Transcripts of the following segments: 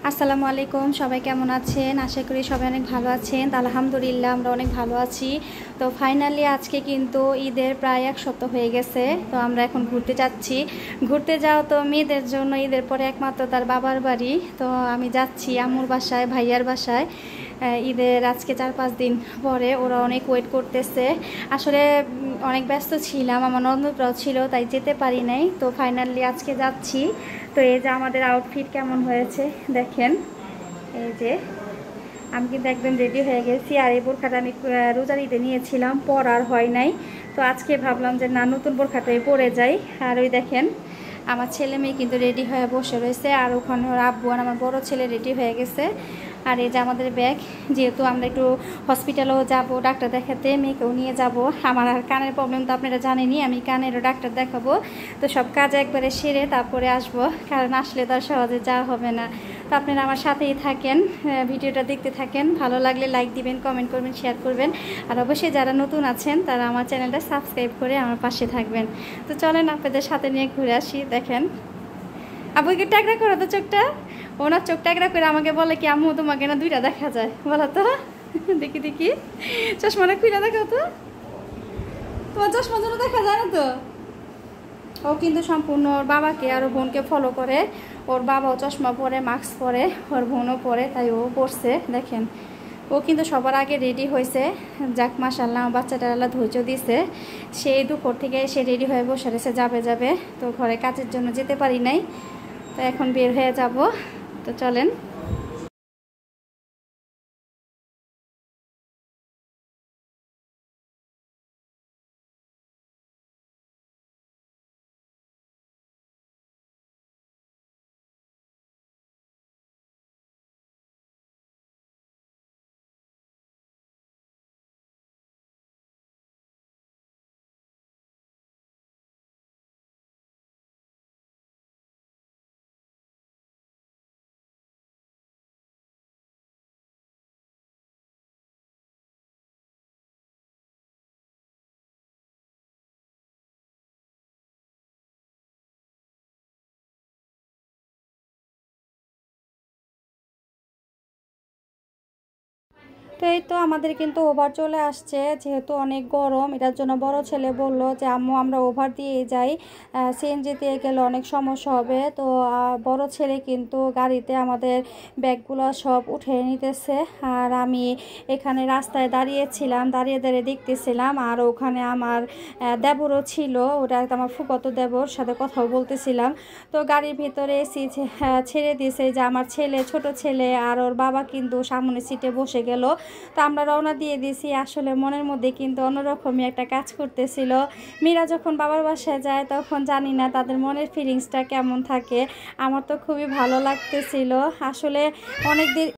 আসসালামু আলাইকুম, সবাই কেমন আছেন? আশা করি সবাই অনেক ভালো আছেন। আলহামদুলিল্লাহ আমরা অনেক ভালো আছি। তো ফাইনালি আজকে কিন্তু ঈদের প্রায় এক সপ্তাহ হয়ে গেছে। তো আমরা এখন ঘুরতে যাচ্ছি। ঘুরতে যাও তো মেয়েদের জন্য ঈদের পরে একমাত্র তার বাবার বাড়ি। তো আমি যাচ্ছি আম্মুর বাসায়, ভাইয়ার বাসায়। ঈদের আজকে 4-5 দিন পরে ওরা অনেক ওয়েট করতেছে। আসলে অনেক ব্যস্ত ছিলাম, আমার নন্দরাও ছিল, তাই যেতে পারি নাই। তো ফাইনালি আজকে যাচ্ছি। তো এই যে আমাদের আউটফিট কেমন হয়েছে দেখেন। এই যে আমি কিন্তু একদম রেডি হয়ে গেছি। আর এই বোরখাটা আমি রোজার ঈদে নিয়েছিলাম, পরার হয় নাই। তো আজকে ভাবলাম যে না, নতুন বোরখাটাই পরে যাই। আর ওই দেখেন আমার ছেলে মেয়ে কিন্তু রেডি হয়ে বসে রয়েছে। আর ওখানে ওর আব্বু আর আমার বড় ছেলে রেডি হয়ে গেছে। আর এই যে আমাদের ব্যাগ, যেহেতু আমরা একটু হসপিটালেও যাব ডাক্তার দেখাতে, মেয়েকেও নিয়ে যাব। আমার আর কানের প্রবলেম তো আপনারা জানেনই, আমি কানেরও ডাক্তার দেখাবো। তো সব কাজ একবারে সেরে তারপরে আসবো, কারণ আসলে তো আর সহজে যাওয়া হবে না। তো আপনারা আমার সাথেই থাকেন, ভিডিওটা দেখতে থাকেন। ভালো লাগলে লাইক দিবেন, কমেন্ট করবেন, শেয়ার করবেন। আর অবশ্যই যারা নতুন আছেন তারা আমার চ্যানেলটা সাবস্ক্রাইব করে আমার পাশে থাকবেন। তো চলেন আপনাদের সাথে নিয়ে ঘুরে আসি। দেখেন আব্বুকে ট্যাগরা করো তো চোখটা। ওনার চোখ ট্যাগরা করে আমাকে বলে কি, আম্মু তোমাকে না দুইটা দেখা যায়, বলো তো। দেখি দেখি চশমাটা খুলে দেখাও তো। তোমার চশমা যেন দেখা যায় না তো। ও কিন্তু সম্পূর্ণ ওর বাবাকে আর ওর বোনকে ফলো করে। ওর বাবাও চশমা পরে, মাস্ক পরে, ওর বোনও পরে, তাই ও পরছে। দেখেন ও কিন্তু সবার আগে রেডি হয়েছে। যাক মাশাআল্লাহ, বাচ্চাটা আল্লাহ ধৈর্য দিছে। সেই দুপুর থেকে সে রেডি হয়ে বসে রয়েছে, যাবে। তো ঘরে কাজের জন্য যেতে পারি নাই, তো এখন বের হয়ে যাব। তো চলেন। তো এই তো আমাদের কিন্তু ওভার চলে আসছে, যেহেতু অনেক গরম। এটার জন্য বড় ছেলে বলল যে আম্মু আমরা ওভার দিয়ে যাই, সিএনজিতে গেলে অনেক সমস্যা হবে। তো বড় ছেলে কিন্তু গাড়িতে আমাদের ব্যাগগুলো সব উঠে নিতেছে। আর আমি এখানে রাস্তায় দাঁড়িয়েছিলাম, দাঁড়িয়ে দেখতেছিলাম। আর ওখানে আমার দেবরও ছিল, ওটা আমার ফুফাতো দেবর, সাথে কথাও বলতেছিলাম। তো গাড়ির ভিতরে এসি ছেড়ে দিয়েছে যে আমার ছেলে, ছোট ছেলে আর ওর বাবা কিন্তু সামনে সিটে বসে গেল। তো আমরা রওনা দিয়ে দিয়েছি। আসলে মনের মধ্যে কিন্তু অন্যরকমই একটা কাজ করতেছিল। মীরা যখন বাবার বাসায় যায় তখন জানি না তাদের মনের ফিলিংসটা কেমন থাকে। আমার তো খুবই ভালো লাগতেছিল। আসলে অনেক দিন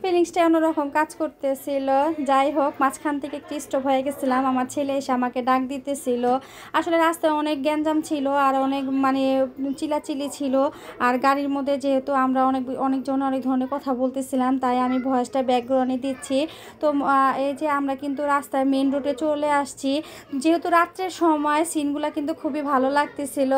ফিলিংসটা অন্যরকম কাজ করতেছিল। যাই হোক, মাঝখান থেকে একটু স্টপ হয়ে গেছিলাম। আমার ছেলে এসে আমাকে ডাক দিতেছিল। আসলে রাস্তায় অনেক গ্যাঞ্জাম ছিল আর অনেক মানে চিলাচিলি ছিল। আর গাড়ির মধ্যে যেহেতু আমরা অনেকজন অনেক ধরনের কথা বলতেছিলাম, তাই আমি ভয়েসটা ব্যাকগ্রাউন্ডে দিচ্ছি। তো এই যে আমরা কিন্তু রাস্তায় মেন রোডে চলে আসছি। যেহেতু রাত্রের সময় সিনগুলো কিন্তু খুবই ভালো লাগতেছিল।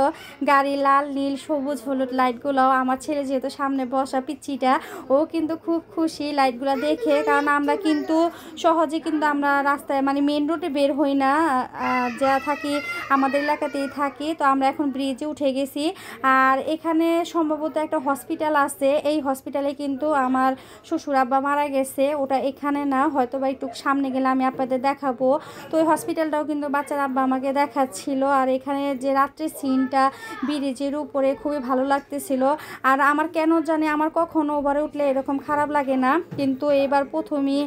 গাড়ি লাল, নীল, সবুজ, হলুদ লাইটগুলো। আমার ছেলে যেহেতু সামনে বসা পিচ্চিটা, ও কিন্তু খুব খুশি লাইটগুলো দেখে। কারণ আমরা কিন্তু সহজে কিন্তু আমরা রাস্তায় মানে মেন রোডে বের হই না, যা থাকি আমাদের এলাকাতেই থাকি। তো আমরা এখন ব্রিজে উঠে গেছি। আর এখানে সম্ভবত একটা হসপিটাল আছে। এই হসপিটালে কিন্তু আমার শ্বশুর আব্বা মারা গেছে। ওটা এখানে না, হয়তো বা একটু সামনে গেলে আমি আপনাদের দেখাবো। তো ওই হসপিটালটাও কিন্তু বাচ্চার আব্বা আমাকে দেখাচ্ছিল। আর এখানে যে রাত্রের সিনটা ব্রিজের উপরে খুবই ভালো লাগতেছিল। আর আমার কেন জানি আমার কখনো ওভারে উঠলে এরকম খারাপ লাগে না, কিন্তু এবার প্রথমেই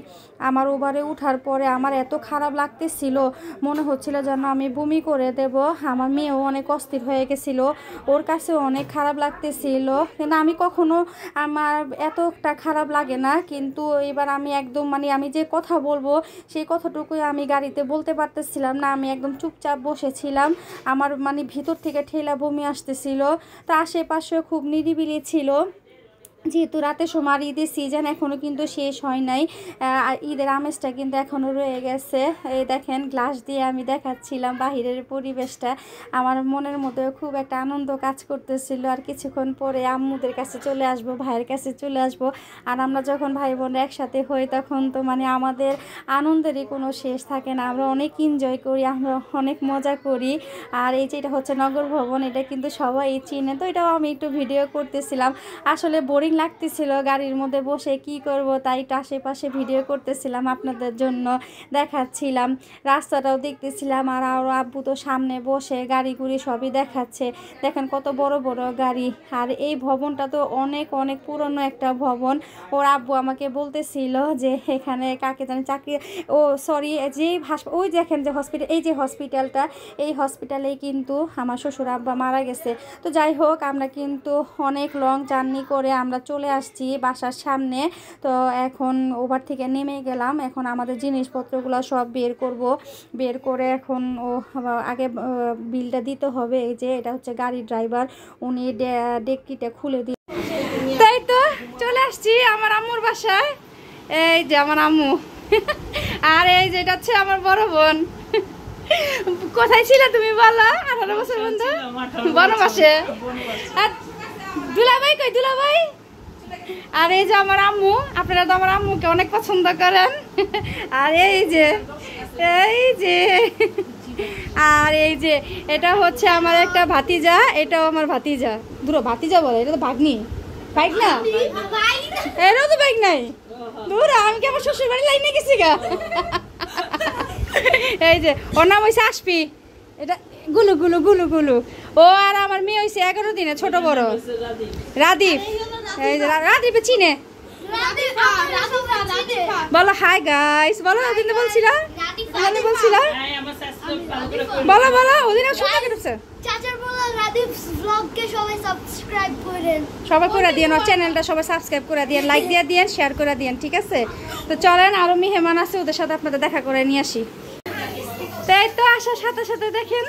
আমার ওভারে উঠার পরে আমার এত খারাপ লাগতেছিল, মনে হচ্ছিল যেন আমি বমি করে দেব। আমার মেয়েও অনেক অস্থির হয়ে গেছিল, ওর কাছেও অনেক খারাপ লাগতেছিল। কিন্তু আমি কখনো আমার এতটা খারাপ লাগে না। কিন্তু এবার আমি একদম মানে আমি যে কথা বলবো সেই কথাটুকুই আমি গাড়িতে বলতে পারতেছিলাম না। আমি একদম চুপচাপ বসেছিলাম। আমার মানে ভিতর থেকে ঠেলা বমি আসতেছিল। তো আশেপাশেও খুব নিরিবিলি ছিল। যেহেতু রাতে সময় ঈদের সিজন এখনও কিন্তু শেষ হয় নাই, ঈদের আমেজটা কিন্তু এখনও রয়ে গেছে। এই দেখেন গ্লাস দিয়ে আমি দেখাচ্ছিলাম বাহিরের পরিবেশটা, আমার মনের মধ্যে খুব একটা আনন্দ কাজ করতেছিল। আর কিছুক্ষণ পরে আম্মুদের কাছে চলে আসব, ভাইয়ের কাছে চলে আসব। আর আমরা যখন ভাই বোন একসাথে হই তখন তো মানে আমাদের আনন্দেরই কোনো শেষ থাকে না, আমরা অনেক এনজয় করি, আমরা অনেক মজা করি। আর এই যে এটা হচ্ছে নগর ভবন, এটা কিন্তু সবাই চিনে, তো এটাও আমি একটু ভিডিও করতেছিলাম। আসলে বোরিং লাগতেছিল গাড়ির মধ্যে বসে, কি করব, তাই একটু আশেপাশে ভিডিও করতেছিলাম, আপনাদের জন্য দেখাচ্ছিলাম, রাস্তাটাও দেখতেছিলাম। আর আরও আব্বু তো সামনে বসে গাড়ি গুড়ি সবই দেখাচ্ছে, দেখেন কত বড় বড় গাড়ি। আর এই ভবনটা তো অনেক অনেক পুরনো একটা ভবন। ওর আব্বু আমাকে বলতেছিল যে এখানে কাকে জানি চাকরি, ও সরি, যে ওই দেখেন যে হসপিটাল, এই যে হসপিটালটা, এই হসপিটালেই কিন্তু আমার শ্বশুর আব্বা মারা গেছে। তো যাই হোক, আমরা কিন্তু অনেক লং জার্নি করে আমরা চলে আসছি বাসার সামনে। তো এখন ওভার থেকে নেমে গেলাম, এখন আমাদের জিনিসপত্রগুলো সব বের করব, বের করে এখন ও আগে বিলটা দিতে হবে। এই যে এটা হচ্ছে গাড়ির ড্রাইভার, উনি ডেক্কিটা খুলে দিয়ে, তাই তো চলে আসছি আমার আম্মুর বাসায়। এই যে আমার আম্মু আর এই যে এটা হচ্ছে আমার বড় বোন। কোথায় ছিলে তুমি বলো? 18 বছর বন্ধু বনবাসে। আর দুলাভাই কই? দুলাভাই। আর এই যে আমার আম্মু, আপনারা তো আমার আম্মুকে অনেক পছন্দ করেন। আর এই যে আর এই যে এটা হচ্ছে আমার একটা ভাতিজা, এটাও আমার ভাতিজা। দূর ভাতিজা বলে, এটা তো ভাগ্নি, বাইক না, এটাও তো বাইক নাই। দূর, আমি কি আমার শ্বশুর বাড়ি লাইনে গেছি গা। এই যে ওর নাম হয়েছে আশপি, এটা গুলু গুলু গুলু গুলু। ও আর আমার মেয়ে হয়েছে 11 দিনে, ছোট বড় রাদীপ। এই যে রাদীপে চিনে, বলো হাই গাইস, বলো ওদিন বলছিলা, বলো বলো ওদিন শুনতে কেটেছে। সবাই করে দিয়েন, ওর চ্যানেলটা সবাই সাবস্ক্রাইব করে দিয়েন, লাইক দিয়ে দিয়েন, শেয়ার করে দিয়েন, ঠিক আছে? তো চলেন, আরো মেহমান আছে, ওদের সাথে আপনাদের দেখা করে নিয়ে আসি। তাই তো আসার সাথে সাথে দেখেন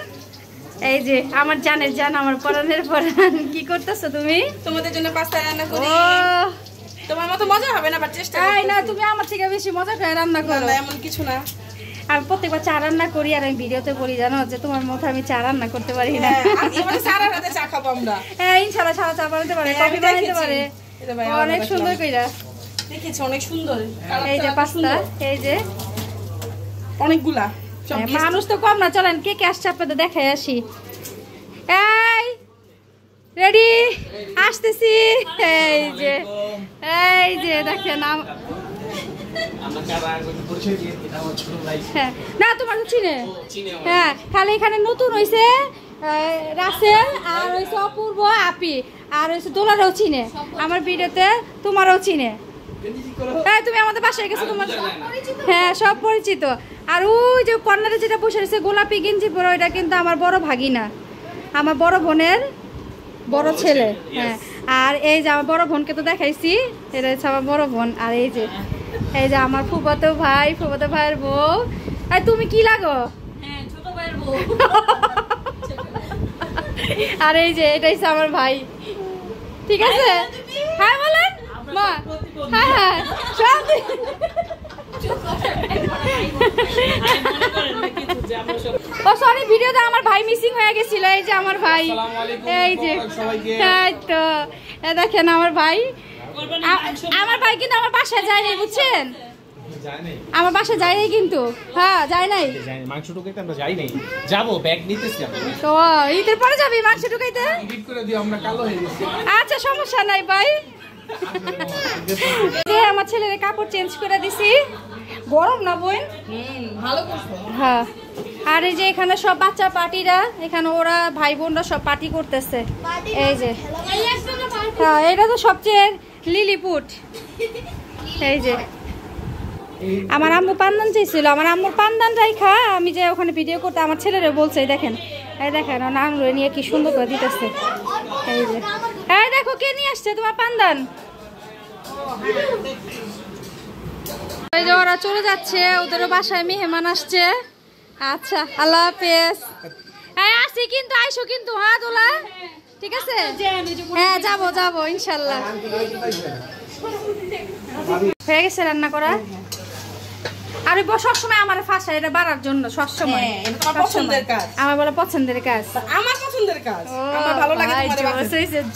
এই যে আমার জানের জান, আমার পরানের পরান, কি করতেছো তুমি? তোমাদের জন্য পাস্তা রান্না করি। তোমার মতো মজা হবে না, বাট চেষ্টা করি। না, তুমি আমার থেকে বেশি মজা করে রান্না করো। না এমন কিছু না, আমি প্রত্যেকবার চা রান্না করি, আর আমি ভিডিওতে বলি জানো যে তোমার মতো আমি চা রান্না করতে পারি না। এবারে সারা রাতে চা খাবো আমরা। হ্যাঁ ইনশাআল্লাহ, সারা চা বানাতে পারে, কফি বানাতে পারে, অনেক সুন্দর কইরা দেখেছি, অনেক সুন্দর। এই যে পাস্তা, এই যে অনেকগুলা, মানুষ তো কম না। চলেন কে কে আসছে আপনাদের দেখাই আসি। এই রেডি, আসতেছি। এই যে দেখেন, না তোমার চিনে, হ্যাঁ খালি এখানে নতুন হয়েছে রাসেল, আর হয়েছে অপূর্ব, আপি, আর হয়েছে দোলারও চিনে আমার ভিডিওতে, তোমারও চিনে। হ্যাঁ তুমি আমাদের বাসায় গেছো, তোমার হ্যাঁ সব পরিচিত। আর ওই যে কর্নারে যেটা বসে রয়েছে গোলাপি গেঞ্জি পরে, ওইটা কিন্তু আমার বড় ভাগিনা, আমার বড় বোনের বড় ছেলে। হ্যাঁ, আর এই যে আমার বড় বোনকে তো দেখাইছি, এটা হচ্ছে আমার বড় বোন। আর এই যে আমার ফুফাতো ভাই, ফুফাতো ভাইয়ের বউ। আর তুমি কি লাগো? আর এই যে এটা হচ্ছে আমার ভাই, ঠিক আছে? হ্যাঁ বলেন মা, হ্যাঁ হ্যাঁ সব। ও সরি, ভিডিওতে আমার ভাই মিসিং হয়ে গেছিল। এই যে আমার ভাই, এই যে তো দেখেন আমার ভাই, আমার ভাই কিন্তু আমার বাসায় যায়নি, বুঝছেন? আমার বাসায় যায়নি কিন্তু, হ্যাঁ যায় নাই। মাংস ঢুকাইতে আমরা যাই নাই, যাবো ব্যাগ নিতেছি। তো ঈদের পরে যাবি মাংস ঢুকাইতে? এডিট করে দিও, আমরা কালো হয়ে গেছি। আচ্ছা সমস্যা নাই ভাই। আমার ছেলের কাপড় চেঞ্জ করে দিছি, গরম না বোন? ভালো করছো। হ্যাঁ, আর এই যে এখানে সব বাচ্চা পার্টিরা, এখানে ওরা ভাই বোনরা সব পার্টি করতেছে। এই যে হ্যাঁ, এটা তো সবচেয়ে লিলিপুট। এই যে আমার আম্মু পান্দান চেয়েছিল, আমার আম্মুর পান্দান রাইখা আমি যে ওখানে ভিডিও করতে আমার ছেলেরা বলছে, দেখেন এই দেখেন ও নাম নিয়ে কি সুন্দর করে দিতেছে। এই যে এই দেখো কে নিয়ে আসছে তোমার পান্দান। এই যে ওরা চলে যাচ্ছে, ওদেরও বাসায় মেহমান আসছে। আচ্ছা আল্লাহ হাফেজ। এই আসি কিন্তু, আইসো কিন্তু, হ্যাঁ দোলা। ঠিক আছে হ্যাঁ যাবো যাবো ইনশাল্লাহ হয়ে গেছে রান্না করা আর সবসময় আমার ফাঁসা এটা বাড়ার জন্য সবসময় আমার বলে পছন্দের কাজ আমার পছন্দের কাজ আমার ভালো লাগে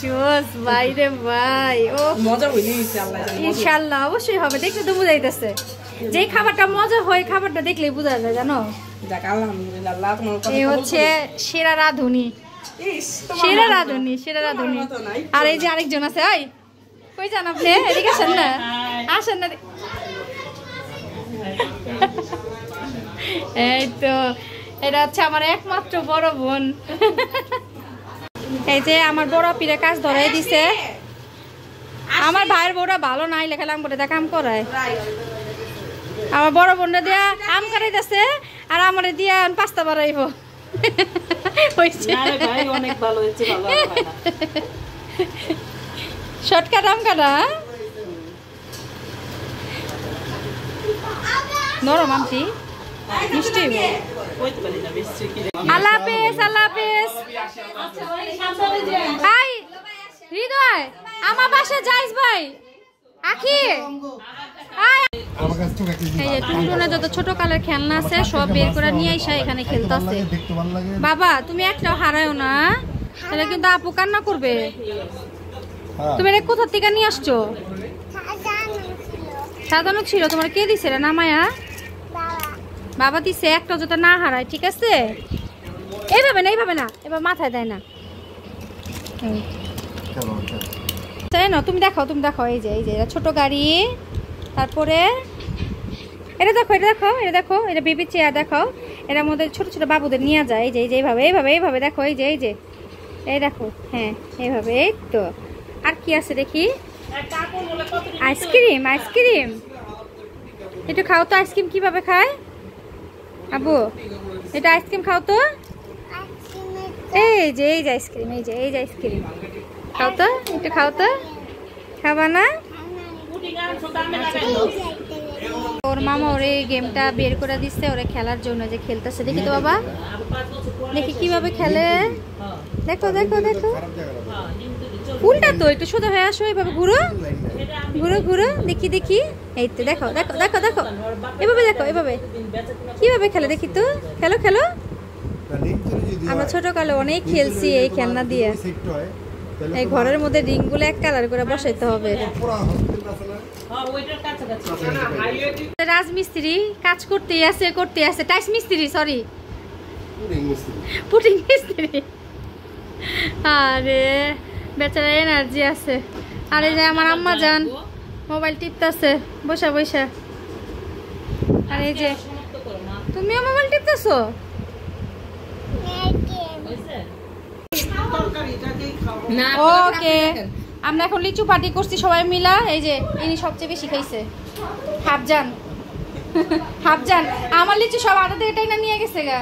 জোস ভাই রে ভাই ও মজা হইছে আল্লাহ ইনশাআল্লাহ অবশ্যই হবে দেখলে তো বুঝাইতেছে যেই খাবারটা মজা হয় খাবারটা দেখলেই বোঝা যায় জানো যাক আলহামদুলিল্লাহ আল্লাহ তোমার কথা এই হচ্ছে সেরা রাঁধুনি সেরা রাঁধুনি আর এই যে আরেকজন আছে ওই কই যান আপনি এদিকে আসেন না আসেন না এই তো এটা হচ্ছে আমার একমাত্র বড় বোন এই যে আমার বড় পীরে কাজ ধরাই দিছে আমার ভাইয়ের বউরা ভালো নাই লেখালাম বলে দেখা কাম করায় আমার বড় বোনটা দিয়া আম কাটাইতেছে আর আমারে দিয়া পাস্তা বাড়াইব শর্টকাট আম কাটা নরম আমটি মিষ্টি আল্লাহ হাফেজ আল্লাহ হাফেজ হাই হৃদয় আমার বাসায় যাইস ভাই আখি এই যে টুনটুনে যত ছোট কালের খেলনা আছে সব বের করে নিয়ে এসে এখানে খেলতেছে বাবা তুমি একটাও হারায়ও না তাহলে কিন্তু আপু কান্না করবে তুমি এটা কোথা থেকে নিয়ে আসছো সাজানো ছিল তোমার কে দিছে রে নামায়া বাবা দিছে একটা যত না হারায় ঠিক আছে এইভাবে না এবার মাথায় দেয় না তাই না তুমি দেখাও এই যে ছোট গাড়ি তারপরে এটা দেখো এটা বেবি চেয়ার দেখাও এটার মধ্যে ছোট ছোট বাবুদের নিয়ে যায় এই যে এইভাবে দেখো এই যে এই দেখো হ্যাঁ এইভাবে এই তো আর কি আছে দেখি আইসক্রিম একটু খাও তো আইসক্রিম কিভাবে খায় আবু এটা আইসক্রিম খাও তো এই যে আইসক্রিম এই যে আইসক্রিম খাও তো একটু খাও তো খাবা না ওর মামা ওর এই গেমটা বের করে দিচ্ছে ওরে খেলার জন্য যে খেলতেছে দেখি তো বাবা দেখি কিভাবে খেলে দেখো উল্টা তো একটু সোজা হয়ে আসো এইভাবে ঘুরো দেখি এই তো দেখো এভাবে কিভাবে খেলে দেখি তো খেলো আমরা ছোটকালে অনেক খেলছি এই খেলনা দিয়ে এই ঘরের মধ্যে রিংগুলো এক কালার করে বসাইতে হবে রাজমিস্ত্রি কাজ করতে আছে টাইস মিস্ত্রি সরি পুটিং মিস্ত্রি আরে বেচারা এনার্জি আছে আরে যে আমার আম্মা যান মোবাইল টিপতেছে বসা আর এই যে তুমিও মোবাইল টিপতেছো ওকে আমরা এখন লিচু পার্টি করছি সবাই মিলা এই যে ইনি সবচেয়ে বেশি খাইছে হাফজান আমার লিচু সব আদা থেকে টাইনা নিয়ে গেছে গা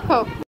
খাও